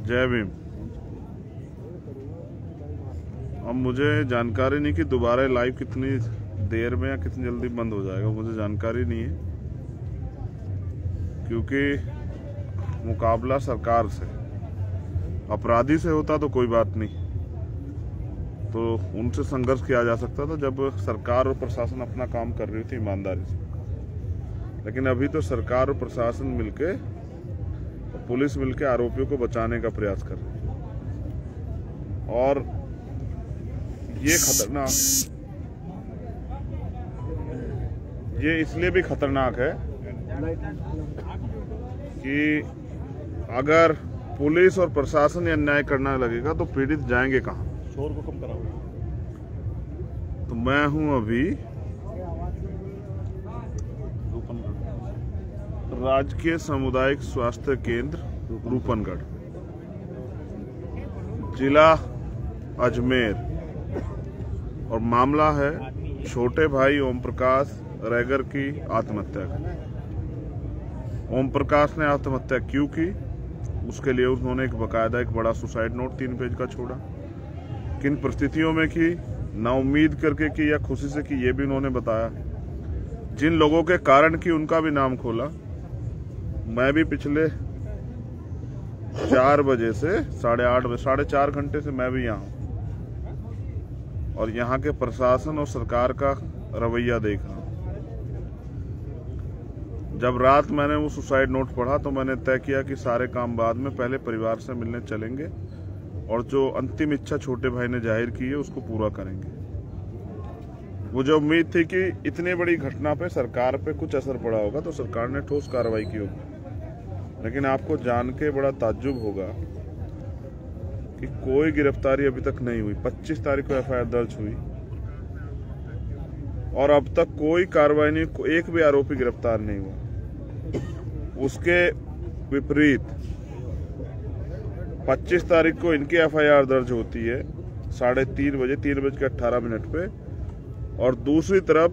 जय भीम। अब मुझे जानकारी नहीं कि दोबारा लाइव कितनी देर में या कितनी जल्दी बंद हो जाएगा, मुझे जानकारी नहीं है, क्योंकि मुकाबला सरकार से, अपराधी से होता तो कोई बात नहीं, तो उनसे संघर्ष किया जा सकता था जब सरकार और प्रशासन अपना काम कर रही थी ईमानदारी से। लेकिन अभी तो सरकार और प्रशासन मिलके और पुलिस मिलके आरोपियों को बचाने का प्रयास कर रही है। और ये खतरनाक, ये इसलिए भी खतरनाक है कि अगर पुलिस और प्रशासन अन्याय करना लगेगा तो पीड़ित जाएंगे कहां? शोर को कम कराओ। तो मैं हूं अभी राजकीय सामुदायिक स्वास्थ्य केंद्र रूपनगढ़, जिला अजमेर, और मामला है छोटे भाई ओम प्रकाश रैगर की आत्महत्या का। ओम प्रकाश ने आत्महत्या क्यों की, उसके लिए उन्होंने एक बकायदा एक बड़ा सुसाइड नोट 3 पेज का छोड़ा। किन परिस्थितियों में की, ना उम्मीद करके की या खुशी से की, ये भी उन्होंने बताया। जिन लोगों के कारण की उनका भी नाम खोला। मैं भी पिछले 4 बजे से 8:30 बजे, 4.5 घंटे से मैं भी यहाँ हूँ और यहाँ के प्रशासन और सरकार का रवैया देख रहा हूँ। जब रात मैंने वो सुसाइड नोट पढ़ा तो मैंने तय किया कि सारे काम बाद में, पहले परिवार से मिलने चलेंगे और जो अंतिम इच्छा छोटे भाई ने जाहिर की है उसको पूरा करेंगे। मुझे उम्मीद थी कि इतनी बड़ी घटना पे सरकार पे कुछ असर पड़ा होगा तो सरकार ने ठोस कार्रवाई की होगी, लेकिन आपको जान के बड़ा ताज्जुब होगा कि कोई गिरफ्तारी अभी तक नहीं हुई। 25 तारीख को एफआईआर दर्ज हुई और अब तक कोई कार्रवाई नहीं, एक भी आरोपी गिरफ्तार नहीं हुआ। उसके विपरीत 25 तारीख को इनकी एफआईआर दर्ज होती है 3:30 बजे, 3:18 पे, और दूसरी तरफ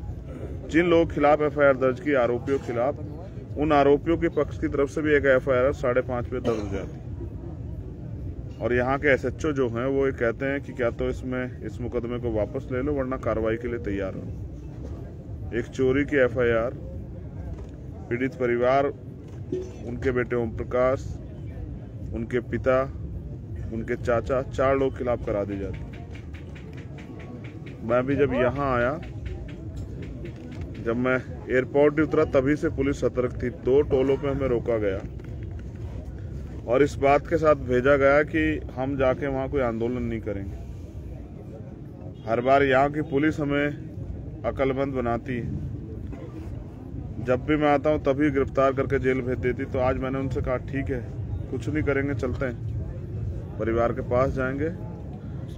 जिन लोगों के खिलाफ एफआईआर दर्ज की, आरोपियों के खिलाफ, उन आरोपियों के पक्ष की तरफ से भी एक एफआईआर 5:30 पे दर्ज हो जाती। और यहाँ के एसएचओ जो हैं वो ये कहते हैं कि क्या तो इस मुकदमे को वापस ले लो वरना कार्रवाई के लिए तैयार हो। एक चोरी की एफआईआर पीड़ित परिवार, उनके बेटे ओम प्रकाश, उनके पिता, उनके चाचा, 4 लोग खिलाफ करा दी जाती। मैं भी जब यहाँ आया, जब मैं एयरपोर्ट उतरा तभी से पुलिस सतर्क थी। 2 टोलों पे हमें रोका गया और इस बात के साथ भेजा गया कि हम जाके वहां कोई आंदोलन नहीं करेंगे। हर बार यहाँ की पुलिस हमें अक्लमंद बनाती है, जब भी मैं आता हूँ तभी गिरफ्तार करके जेल भेज देती। तो आज मैंने उनसे कहा ठीक है, कुछ नहीं करेंगे, चलते हैं, परिवार के पास जाएंगे,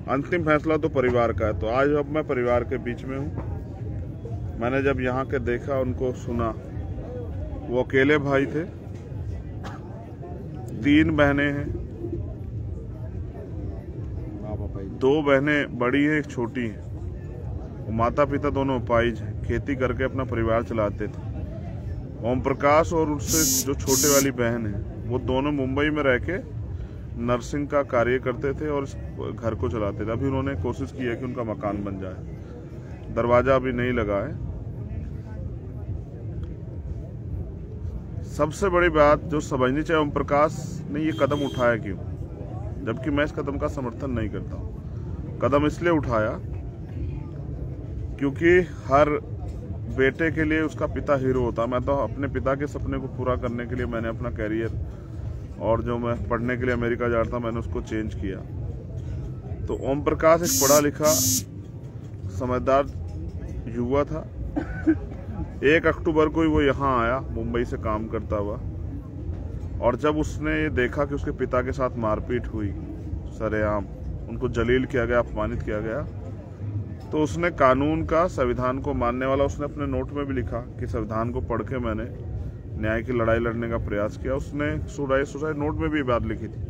अंतिम फैसला तो परिवार का है। तो आज अब मैं परिवार के बीच में हूँ। मैंने जब यहाँ के देखा, उनको सुना, वो अकेले भाई थे, 3 बहनें हैं, 2 बहनें बड़ी हैं, एक छोटी है। वो माता पिता दोनों अपाहिज हैं, खेती करके अपना परिवार चलाते थे। ओम प्रकाश और उससे जो छोटे वाली बहन है वो दोनों मुंबई में रह के नर्सिंग का कार्य करते थे और इस घर को चलाते थे। अभी उन्होंने कोशिश की है कि उनका मकान बन जाए, दरवाजा अभी नहीं लगा है। सबसे बड़ी बात जो समझनी चाहिए, ओम प्रकाश ने ये कदम उठाया क्यों, जबकि मैं इस कदम का समर्थन नहीं करता हूँ। कदम इसलिए उठाया क्योंकि हर बेटे के लिए उसका पिता हीरो होता। मैं तो अपने पिता के सपने को पूरा करने के लिए मैंने अपना कैरियर, और जो मैं पढ़ने के लिए अमेरिका जा रहा था मैंने उसको चेंज किया। तो ओम प्रकाश एक पढ़ा लिखा समझदार युवा था। 1 अक्टूबर को ही वो यहाँ आया मुंबई से काम करता हुआ, और जब उसने ये देखा कि उसके पिता के साथ मारपीट हुई सरेआम, उनको जलील किया गया, अपमानित किया गया, तो उसने कानून का, संविधान को मानने वाला, उसने अपने नोट में भी लिखा कि संविधान को पढ़ के मैंने न्याय की लड़ाई लड़ने का प्रयास किया। उसने सुसाइड नोट में भी बात लिखी थी।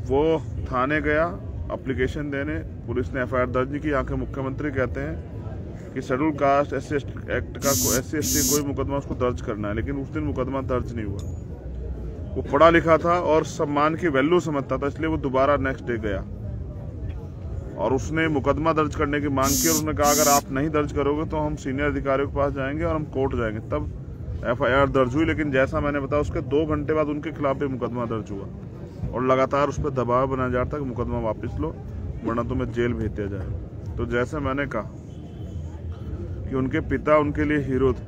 वो थाने गया एप्लीकेशन देने, पुलिस ने एफआईआर दर्ज नहीं की। यहाँ के मुख्यमंत्री कहते हैं कि schedule caste SC ST act का SC ST कोई मुकदमा उसको दर्ज करना है, लेकिन उस दिन मुकदमा दर्ज नहीं हुआ। वो पढ़ा लिखा था और सम्मान की वैल्यू समझता था, इसलिए वो दोबारा नेक्स्ट डे गया और उसने मुकदमा दर्ज करने की मांग की और उसने कहा अगर आप नहीं दर्ज करोगे तो हम सीनियर अधिकारियों के पास जाएंगे और हम कोर्ट जाएंगे। तब FIR दर्ज हुई, लेकिन जैसा मैंने बताया उसके 2 घंटे बाद उनके खिलाफ भी मुकदमा दर्ज हुआ और लगातार उस पर दबाव बनाया जा रहा था कि मुकदमा वापस लो वरना तुम्हें जेल भेज दिया जाए। तो जैसे मैंने कहा कि उनके पिता उनके लिए हीरो थे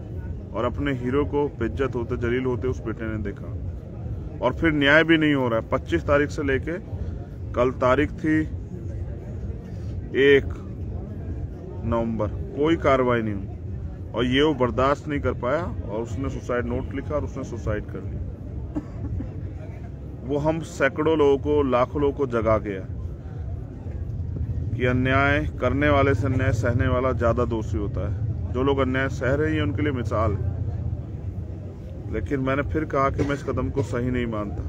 और अपने हीरो को बेइज्जत होते जलील होते उस बेटे ने देखा और फिर न्याय भी नहीं हो रहा है। 25 तारीख से लेके कल तारीख थी 1 नवंबर, कोई कार्रवाई नहीं हुई और ये वो बर्दाश्त नहीं कर पाया और उसने सुसाइड नोट लिखा और उसने सुसाइड कर लिया। वो हम सैकड़ों लोगों को, लाखों लोगों को जगा गया कि अन्याय करने वाले से अन्याय सहने वाला ज्यादा दोषी होता है। जो लोग अन्याय सह रहे हैं उनके लिए मिसाल है, लेकिन मैंने फिर कहा कि मैं इस कदम को सही नहीं मानता।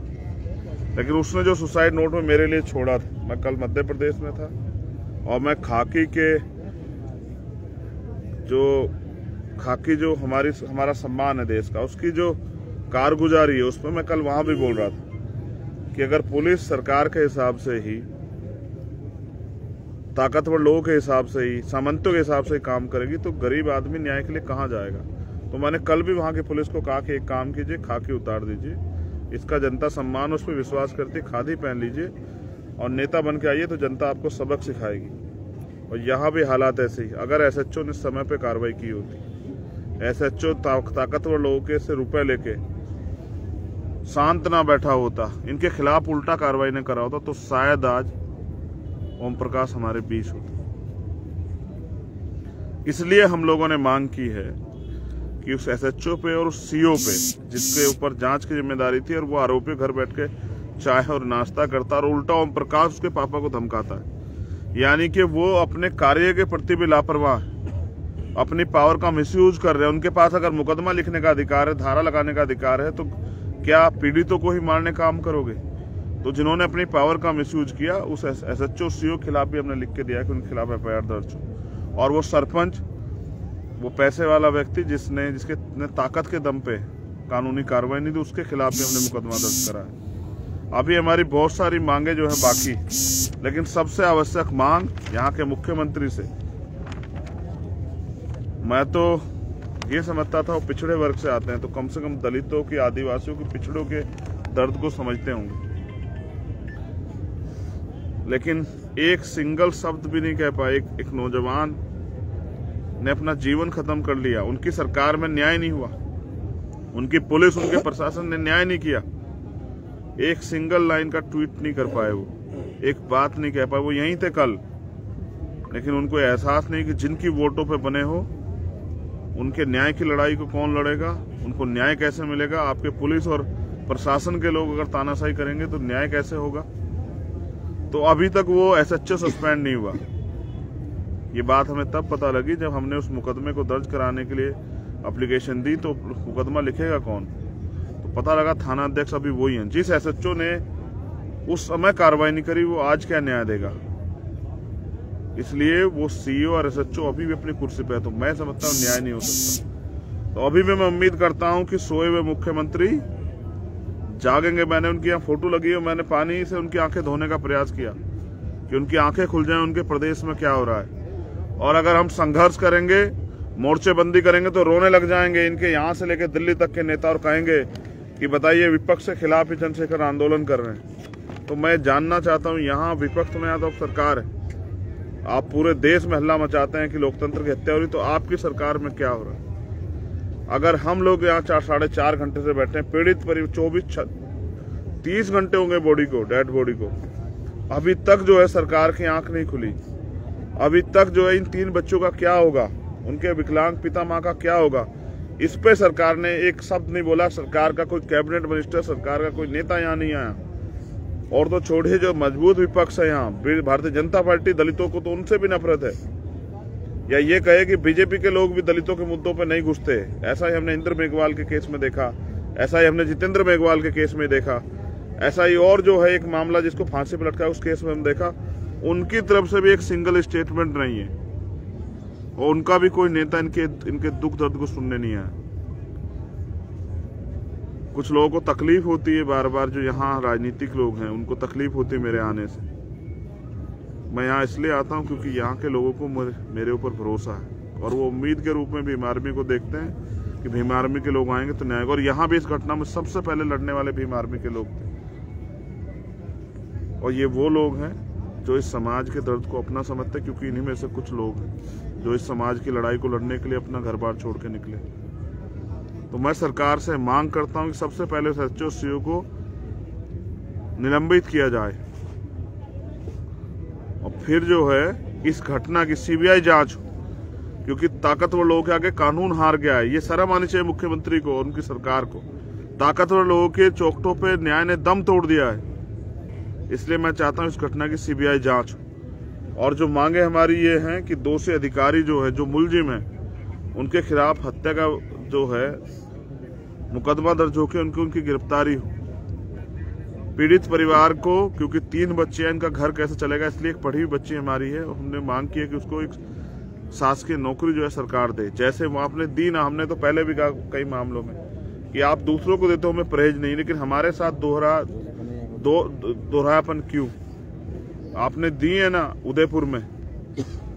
लेकिन उसने जो सुसाइड नोट में मेरे लिए छोड़ा था, मैं कल मध्य प्रदेश में था और मैं खाकी जो हमारा सम्मान है देश का, उसकी जो कारगुजारी है उस पर मैं कल वहां भी बोल रहा था कि अगर पुलिस सरकार के हिसाब से ही, ताकतवर लोगों के हिसाब से ही, सामंतों के हिसाब से ही काम करेगी तो गरीब आदमी न्याय के लिए कहां जाएगा। तो मैंने कल भी वहां की पुलिस को कहा कि एक काम कीजिए, खाकी उतार दीजिए, इसका जनता सम्मान उस पर विश्वास करती, खादी पहन लीजिए और नेता बन के आइए तो जनता आपको सबक सिखाएगी। और यहाँ भी हालात ऐसे ही, अगर SHO ने समय पे कार्रवाई की होती, SHO ताकतवर लोगों के से रुपए लेके शांत ना बैठा होता, इनके खिलाफ उल्टा कार्रवाई ने करा होता तो शायद आज ओम प्रकाश हमारे बीच होता। इसलिए हम लोगों ने मांग की है कि उस SHO पे और उस CO पे, जिसके ऊपर जांच की जिम्मेदारी थी और वो आरोपी घर बैठ के चाय और नाश्ता करता और उल्टा ओम प्रकाश उसके पापा को धमकाता है, यानी कि वो अपने कार्य के प्रति भी लापरवाह है, अपनी पावर का मिसयूज कर रहे हैं। उनके पास अगर मुकदमा लिखने का अधिकार है, धारा लगाने का अधिकार है, तो क्या पीड़ितों को ही मारने का काम करोगे? तो जिन्होंने अपनी पावर का मिसयूज किया उस SHO CO खिलाफ भी हमने लिख के दिया कि उनके खिलाफ FIR दर्ज हो। और वो सरपंच, वो पैसे वाला व्यक्ति जिसके ताकत के दम पे कानूनी कार्रवाई नहीं दी, उसके खिलाफ भी हमने मुकदमा दर्ज करा है। अभी हमारी बहुत सारी मांगे जो है बाकी, लेकिन सबसे आवश्यक मांग यहाँ के मुख्यमंत्री से, मैं तो ये समझता था वो पिछड़े वर्ग से आते हैं तो कम से कम दलितों की, आदिवासियों की, पिछड़ों के दर्द को समझते होंगे, लेकिन एक सिंगल शब्द भी नहीं कह पाए। एक नौजवान ने अपना जीवन खत्म कर लिया, उनकी सरकार में न्याय नहीं हुआ, उनकी पुलिस, उनके प्रशासन ने न्याय नहीं किया, एक सिंगल लाइन का ट्वीट नहीं कर पाए, वो एक बात नहीं कह पाए। वो यहीं थे कल, लेकिन उनको एहसास नहीं कि जिनकी वोटों पे बने हो उनके न्याय की लड़ाई को कौन लड़ेगा, उनको न्याय कैसे मिलेगा। आपके पुलिस और प्रशासन के लोग अगर तानाशाही करेंगे तो न्याय कैसे होगा। तो अभी तक वो SHO सस्पेंड नहीं हुआ। ये बात हमें तब पता लगी जब हमने उस मुकदमे को दर्ज कराने के लिए एप्लीकेशन दी, तो मुकदमा लिखेगा कौन, तो पता लगा थाना अध्यक्ष अभी वही हैं। जिस SHO ने उस समय कार्रवाई नहीं करी वो आज क्या न्याय देगा। इसलिए वो CO और SHO अभी भी अपनी कुर्सी पे है, तो मैं समझता हूँ न्याय नहीं हो सकता। तो अभी भी मैं उम्मीद करता हूँ कि सोए हुए मुख्यमंत्री जागेंगे। मैंने उनकी यहाँ फोटो लगी है, मैंने पानी से उनकी आंखें धोने का प्रयास किया कि उनकी आंखें खुल जाएं, उनके प्रदेश में क्या हो रहा है। और अगर हम संघर्ष करेंगे, मोर्चेबंदी करेंगे तो रोने लग जाएंगे इनके यहाँ से लेकर दिल्ली तक के नेता और कहेंगे कि बताइए विपक्ष के खिलाफ ही चंद्रशेखर आंदोलन कर रहे हैं। तो मैं जानना चाहता हूँ, यहाँ विपक्ष में या तो सरकार है, आप पूरे देश में हल्ला मचाते हैं कि लोकतंत्र की हत्या हो रही, तो आपकी सरकार में क्या हो रहा है। अगर हम लोग यहाँ 4-4.5 घंटे से बैठे हैं, पीड़ित 30 घंटे होंगे बॉडी को, डेड बॉडी को, अभी तक जो है सरकार की आंख नहीं खुली। अभी तक जो है इन 3 बच्चों का क्या होगा, उनके विकलांग पिता माँ का क्या होगा, इस पे सरकार ने एक शब्द नहीं बोला। सरकार का कोई कैबिनेट मिनिस्टर, सरकार का कोई नेता यहाँ नहीं आया। और तो छोड़िए, जो मजबूत विपक्ष है यहाँ, भारतीय जनता पार्टी, दलितों को तो उनसे भी नफरत है। या ये कहे कि बीजेपी के लोग भी दलितों के मुद्दों पे नहीं घुसते। ऐसा ही हमने इंद्र मेघवाल के केस में देखा, ऐसा ही हमने जितेंद्र मेघवाल के केस में देखा, ऐसा ही और जो है एक मामला जिसको फांसी पर लटका उस केस में हम देखा। उनकी तरफ से भी एक सिंगल स्टेटमेंट नहीं है और उनका भी कोई नेता इनके दुख दर्द को सुनने नहीं आया। कुछ लोगों को तकलीफ होती है बार बार, जो यहाँ राजनीतिक लोग हैं उनको तकलीफ होती है मेरे आने से। मैं यहाँ इसलिए आता हूँ क्योंकि यहाँ के लोगों को मेरे ऊपर भरोसा है और वो उम्मीद के रूप में भीम आर्मी को देखते हैं कि भीम आर्मी के लोग आएंगे तो न्याय। और यहाँ भी इस घटना में सबसे पहले लड़ने वाले भीम आर्मी के लोग थे और ये वो लोग हैं जो इस समाज के दर्द को अपना समझते हैं, क्योंकि इन्हीं में से कुछ लोग हैं जो इस समाज की लड़ाई को लड़ने के लिए अपना घर बार छोड़ के निकले। तो मैं सरकार से मांग करता हूं कि सबसे पहले एसएचओ सीओ को निलंबित किया जाए और फिर जो है इस घटना की सीबीआई जांच हो, क्योंकि ताकतवर लोगों के आगे कानून हार गया है। ये शर्म आनी चाहिए मुख्यमंत्री को और उनकी सरकार को। ताकतवर लोगों के चौखटों पे न्याय ने दम तोड़ दिया है। इसलिए मैं चाहता हूं इस घटना की सीबीआई जांच हो। और जो मांगे हमारी ये हैं कि दोषी अधिकारी जो है, जो मुलजिम है, उनके खिलाफ हत्या का जो है मुकदमा दर्ज होकर उनकी गिरफ्तारी हो। पीड़ित परिवार को, क्योंकि 3 बच्चे हैं, इनका घर कैसे चलेगा, इसलिए एक पढ़ी हुई बच्ची हमारी है, हमने मांग की है कि उसको एक शासकीय नौकरी जो है सरकार दे। जैसे वो आपने दी ना, हमने तो पहले भी कहा कई मामलों में कि आप दूसरों को देते हो हमें परहेज नहीं, लेकिन हमारे साथ दोहरापन क्यों? आपने दी है ना उदयपुर में,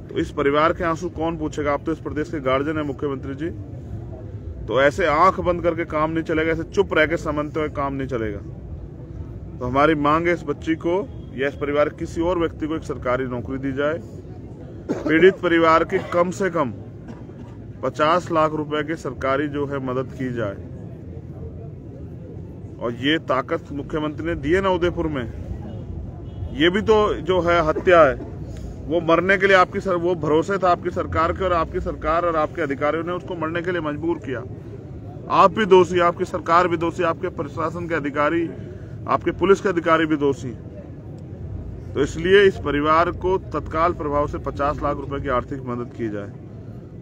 तो इस परिवार के आंसू कौन पूछेगा? आप तो इस प्रदेश के गार्जियन है मुख्यमंत्री जी। तो ऐसे आंख बंद करके काम नहीं चलेगा, ऐसे चुप रह के समझते हुए काम नहीं चलेगा। तो हमारी मांग है इस बच्ची को या इस परिवार के किसी और व्यक्ति को एक सरकारी नौकरी दी जाए। पीड़ित परिवार की कम से कम 50 लाख रुपए की सरकारी जो है मदद की जाए। और ये ताकत मुख्यमंत्री ने दी है ना उदयपुर में, ये भी तो जो है हत्या है। वो मरने के लिए वो भरोसे था आपकी सरकार के, और आपकी सरकार और आपके अधिकारियों ने उसको मरने के लिए मजबूर किया। आप भी दोषी, आपकी सरकार भी दोषी, आपके प्रशासन के अधिकारी, आपके पुलिस के अधिकारी भी दोषी। तो इसलिए इस परिवार को तत्काल प्रभाव से 50 लाख रुपए की आर्थिक मदद की जाए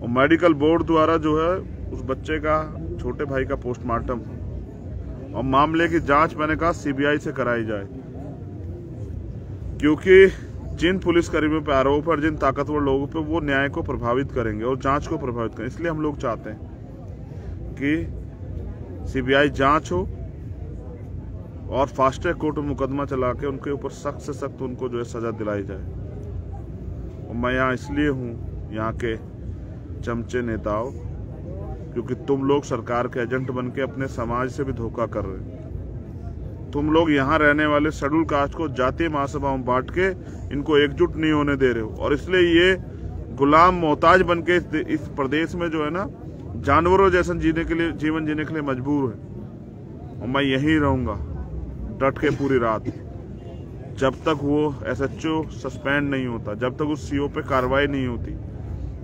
और मेडिकल बोर्ड द्वारा जो है उस बच्चे का, छोटे भाई का पोस्टमार्टम और मामले की जांच मैंने कहा सीबीआई से कराई जाए। क्योंकि जिन पुलिसकर्मियों पर आरोप और जिन ताकतवर लोगों पे वो न्याय को प्रभावित करेंगे और जांच को प्रभावित करेंगे। इसलिए हम लोग चाहते हैं कि सीबीआई जांच हो और फास्ट ट्रैक कोर्ट में मुकदमा चला के उनके ऊपर सख्त से सख्त उनको जो है सजा दिलाई जाए। और मैं यहाँ इसलिए हूँ, यहाँ के चमचे नेताओं, क्योंकि तुम लोग सरकार के एजेंट बन के अपने समाज से भी धोखा कर रहे हो। तुम लोग यहाँ रहने वाले शेड्यूल कास्ट को जातीय महासभाओं में बांट के इनको एकजुट नहीं होने दे रहे हो, और इसलिए ये गुलाम मोहताज बन के इस प्रदेश में जो है ना जानवरों जैसा जीवन जीने के लिए मजबूर है। और मैं यहीं रहूंगा डट के पूरी रात, जब तक वो एसएचओ सस्पेंड नहीं होता, जब तक उस सीओ पे कार्रवाई नहीं होती,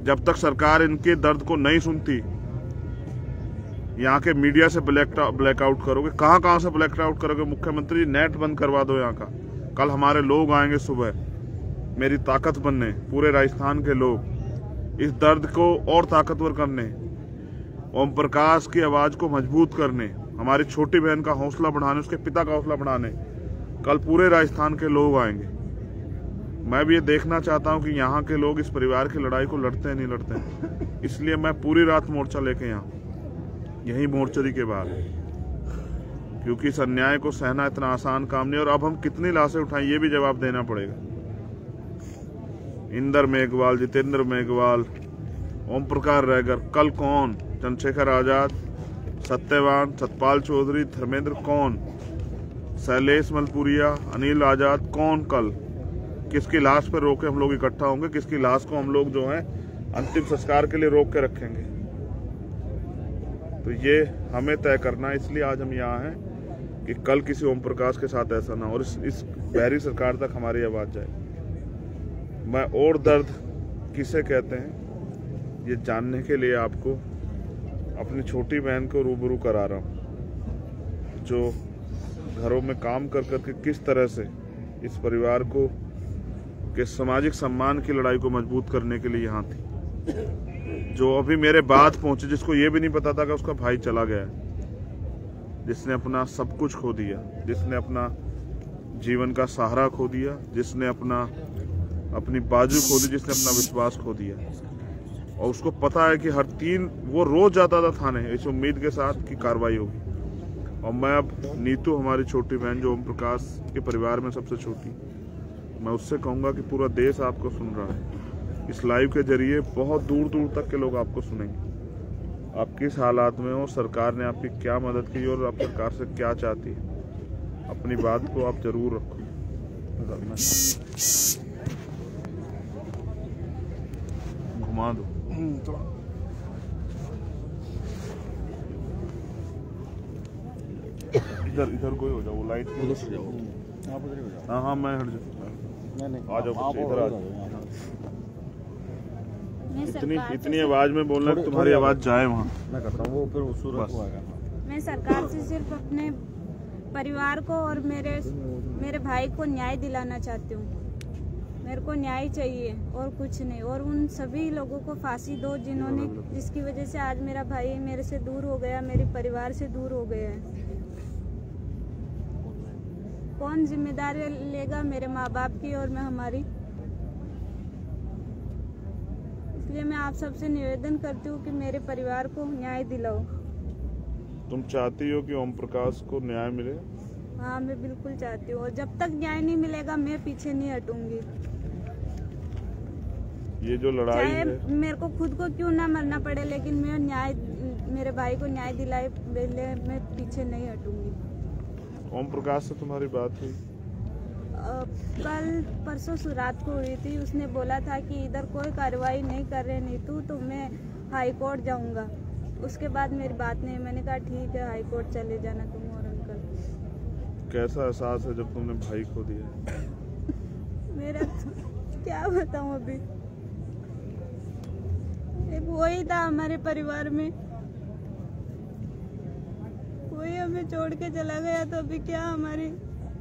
जब तक सरकार इनके दर्द को नहीं सुनती। यहाँ के मीडिया से ब्लैकआउट करोगे, कहाँ से ब्लैकआउट करोगे? मुख्यमंत्री नेट बंद करवा दो यहाँ का। कल हमारे लोग आएंगे सुबह मेरी ताकत बनने, पूरे राजस्थान के लोग इस दर्द को और ताकतवर करने, ओम प्रकाश की आवाज को मजबूत करने, हमारी छोटी बहन का हौसला बढ़ाने, उसके पिता का हौसला बढ़ाने कल पूरे राजस्थान के लोग आएंगे। मैं भी ये देखना चाहता हूँ कि यहाँ के लोग इस परिवार की लड़ाई को लड़ते हैं नहीं लड़ते हैं। इसलिए मैं पूरी रात मोर्चा लेके यहाँ यही मोर्चरी के बाहर, क्योंकि इस अन्याय को सहना इतना आसान काम नहीं। और अब हम कितनी लाशें उठाएं ये भी जवाब देना पड़ेगा। इंदर मेघवाल, जितेंद्र मेघवाल, ओम प्रकाश रैगर, कल कौन? चंद्रशेखर आजाद, सत्यवान, सतपाल चौधरी, धर्मेंद्र कौन? शैलेश मलपुरिया, अनिल आजाद कौन? कल किसकी लाश पर रोके हम लोग इकट्ठा होंगे? किसकी लाश को हम लोग जो है अंतिम संस्कार के लिए रोक के रखेंगे? तो ये हमें तय करना है। इसलिए आज हम यहाँ हैं कि कल किसी ओम प्रकाश के साथ ऐसा ना हो और इस बहरी सरकार तक हमारी आवाज जाए। मैं और दर्द किसे कहते हैं ये जानने के लिए आपको अपनी छोटी बहन को रूबरू करा रहा हूँ, जो घरों में काम कर करके किस तरह से इस परिवार को के सामाजिक सम्मान की लड़ाई को मजबूत करने के लिए यहाँ थी, जो अभी मेरे बाद पहुंचे, जिसको ये भी नहीं पता था कि उसका भाई चला गया, जिसने अपना सब कुछ खो दिया, जिसने अपना जीवन का सहारा खो दिया, जिसने अपनी बाजू खो दी, जिसने अपना विश्वास खो दिया। और उसको पता है कि वो रोज जाता था थाने इस उम्मीद के साथ कि कार्रवाई होगी, और मैं अब नीतू हमारी छोटी बहन जो ओम प्रकाश के परिवार में सबसे छोटी, मैं उससे कहूँगा कि पूरा देश आपको सुन रहा है। इस लाइव के जरिए बहुत दूर दूर तक के लोग आपको सुनेंगे। आप किस हालात में हो, सरकार ने आपकी क्या मदद की और आप सरकार से क्या चाहती है, अपनी बात को आप जरूर रखो। घुमा दो इधर इधर कोई हो जाओ, वो लाइट उधर से जाओ, आप उधर ही हो जाओ। हाँ मैं हट जाऊँ। नहीं आ जाओ बच्चे, इधर आ जाओ। मैं इतनी आवाज में बोलना कि तुम्हारी आवाज जाए वहाँ। मैं करता हूँ, वो फिर सूरज को आएगा। मैं सरकार से सिर्फ अपने परिवार को और मेरे भाई को न्याय दिलाना चाहती हूँ। मेरे को न्याय चाहिए और कुछ नहीं। और उन सभी लोगों को फांसी दो जिसकी वजह से आज मेरा भाई मेरे से दूर हो गया, मेरे परिवार से दूर हो गया है। कौन जिम्मेदारी लेगा मेरे माँ बाप की और मैं हमारी। इसलिए मैं आप सबसे निवेदन करती हूँ कि मेरे परिवार को न्याय दिलाओ। तुम चाहती हो कि ओम प्रकाश को न्याय मिले? हाँ मैं बिल्कुल चाहती हूँ, और जब तक न्याय नहीं मिलेगा मैं पीछे नहीं हटूंगी। ये जो लड़ाई चाहे है, मेरे को खुद को क्यों ना मरना पड़े, लेकिन मैं मेरे भाई को न्याय दिलाए मैं पीछे नहीं हटूंगी। ओम प्रकाश से तुम्हारी बात हुई? कल परसों रात को हुई थी। उसने बोला था कि इधर कोई कार्रवाई नहीं कर रहे नीतू, तो मैं हाई कोर्ट जाऊंगा। उसके बाद मेरी बात नहीं। मैंने कहा ठीक है, हाई कोर्ट चले जाना तुम और अंकल। कैसा एहसास है जब तुमने भाई खो दिया? मेरा क्या बताऊं, अभी एक वही था हमारे परिवार में, कोई हमें छोड़ के चला गया, तो अभी क्या हमारी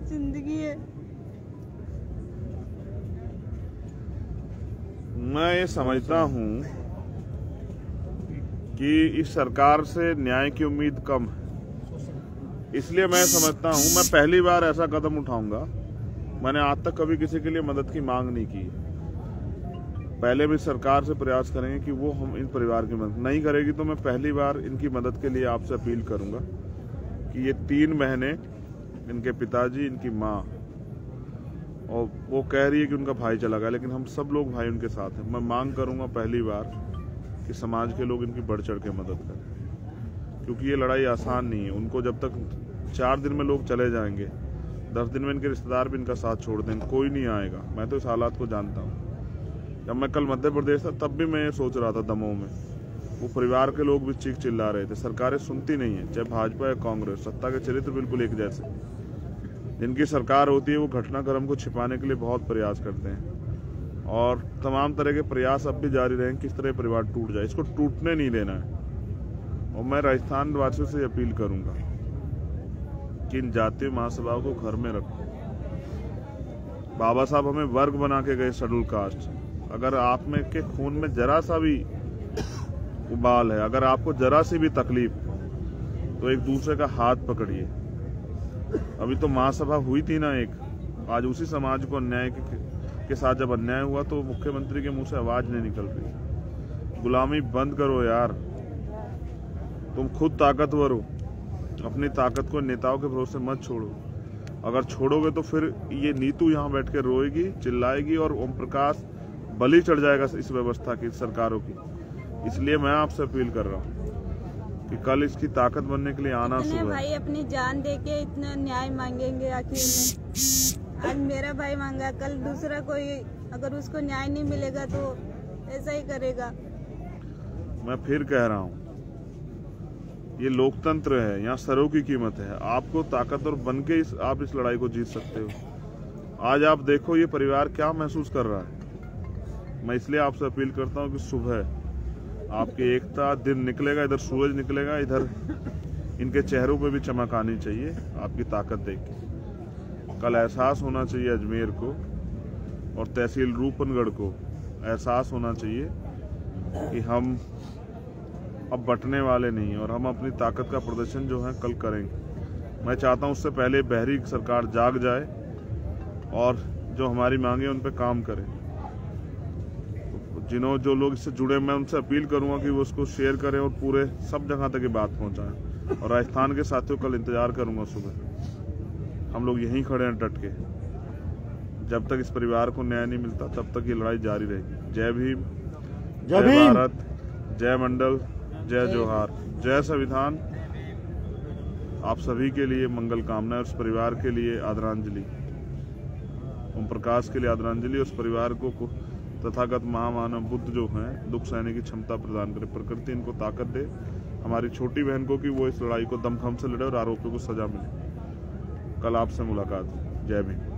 जिंदगी है। मैं ये समझता हूँ कि इस सरकार से न्याय की उम्मीद कम है, इसलिए मैं समझता हूँ मैं पहली बार ऐसा कदम उठाऊंगा। मैंने आज तक कभी किसी के लिए मदद की मांग नहीं की। पहले भी सरकार से प्रयास करेंगे कि वो हम इन परिवार की मदद नहीं करेगी, तो मैं पहली बार इनकी मदद के लिए आपसे अपील करूंगा कि ये 3 महीने इनके पिताजी, इनकी माँ, और वो कह रही है कि उनका भाई चला गया, लेकिन हम सब लोग भाई उनके साथ हैं। मैं मांग करूंगा पहली बार कि समाज के लोग इनकी बढ़ चढ़ के मदद करें, क्योंकि ये लड़ाई आसान नहीं है। उनको जब तक 4 दिन में लोग चले जाएंगे, 10 दिन में इनके रिश्तेदार भी इनका साथ छोड़ देंगे, कोई नहीं आएगा। मैं तो इस हालात को जानता हूँ। जब मैं कल मध्य प्रदेश था तब भी मैं ये सोच रहा था, दमोह में वो परिवार के लोग भी चीख चिल्ला रहे थे। सरकारें सुनती नहीं है, चाहे भाजपा या कांग्रेस। सत्ता के चरित्र बिल्कुल एक जैसे। जिनकी सरकार होती है वो घटनाक्रम को छिपाने के लिए बहुत प्रयास करते हैं, और तमाम तरह के प्रयास अब भी जारी रहें किस तरह परिवार टूट जाए। इसको टूटने नहीं देना है। और मैं राजस्थान वासियों से अपील करूंगा कि इन जातीय महासभाओं को घर में रखो। बाबा साहब हमें वर्ग बना के गए, शेड्यूल कास्ट। अगर आप में के खून में जरा सा भी उबाल है, अगर आपको जरा सी भी तकलीफ, तो एक दूसरे का हाथ पकड़िए। अभी तो महासभा हुई थी ना एक, आज उसी समाज को अन्याय के साथ जब अन्याय हुआ तो मुख्यमंत्री के मुंह से आवाज नहीं निकल रही। गुलामी बंद करो यार, तुम खुद ताकतवर हो। अपनी ताकत को नेताओं के भरोसे मत छोड़ो। अगर छोड़ोगे तो फिर ये नीतू यहाँ बैठ के रोएगी, चिल्लाएगी, और ओम प्रकाश बलि चढ़ जाएगा इस व्यवस्था की, सरकारों की। इसलिए मैं आपसे अपील कर रहा हूँ कि कल इसकी ताकत बनने के लिए आना सुबह। भाई अपनी जान देके इतना न्याय मांगेंगे आखिर में। आज मेरा भाई मांगा, कल दूसरा कोई अगर उसको न्याय नहीं मिलेगा तो ऐसा ही करेगा। मैं फिर कह रहा हूँ, ये लोकतंत्र है, यहाँ सरों की कीमत है। आपको ताकतवर बन के आप इस लड़ाई को जीत सकते हो। आज आप देखो ये परिवार क्या महसूस कर रहा है। मैं इसलिए आपसे अपील करता हूँ कि सुबह आपकी एकता, दिन निकलेगा, इधर सूरज निकलेगा, इधर इनके चेहरों पे भी चमक आनी चाहिए आपकी ताकत देख के। कल एहसास होना चाहिए अजमेर को और तहसील रूपनगढ़ को एहसास होना चाहिए कि हम अब बटने वाले नहीं, और हम अपनी ताकत का प्रदर्शन जो है कल करेंगे। मैं चाहता हूँ उससे पहले बहरी सरकार जाग जाए और जो हमारी मांगे उन पर काम करे। जो लोग इससे जुड़े, मैं उनसे अपील करूंगा कि वो उसको शेयर करें और पूरे सब जगह तक ये बात पहुंचाएं। और राजस्थान के साथियों कल इंतजार करूंगा सुबह। हम लोग यहीं खड़े हैं डट के। जब तक इस परिवार को न्याय नहीं मिलता तब तक ये लड़ाई जारी रहेगी। जय भीम, जय भारत, जय मंडल, जय जोहार, जय संविधान। आप सभी के लिए मंगल कामना, उस परिवार के लिए आदरांजलि, ओम प्रकाश के लिए आदरांजलि। उस परिवार को तथागत महामानव बुद्ध जो हैं दुख सहने की क्षमता प्रदान करे, प्रकृति इनको ताकत दे। हमारी छोटी बहन को कि वो इस लड़ाई को दमखम से लड़े और आरोपियों को सजा मिले। कल आपसे मुलाकात। जय भीम।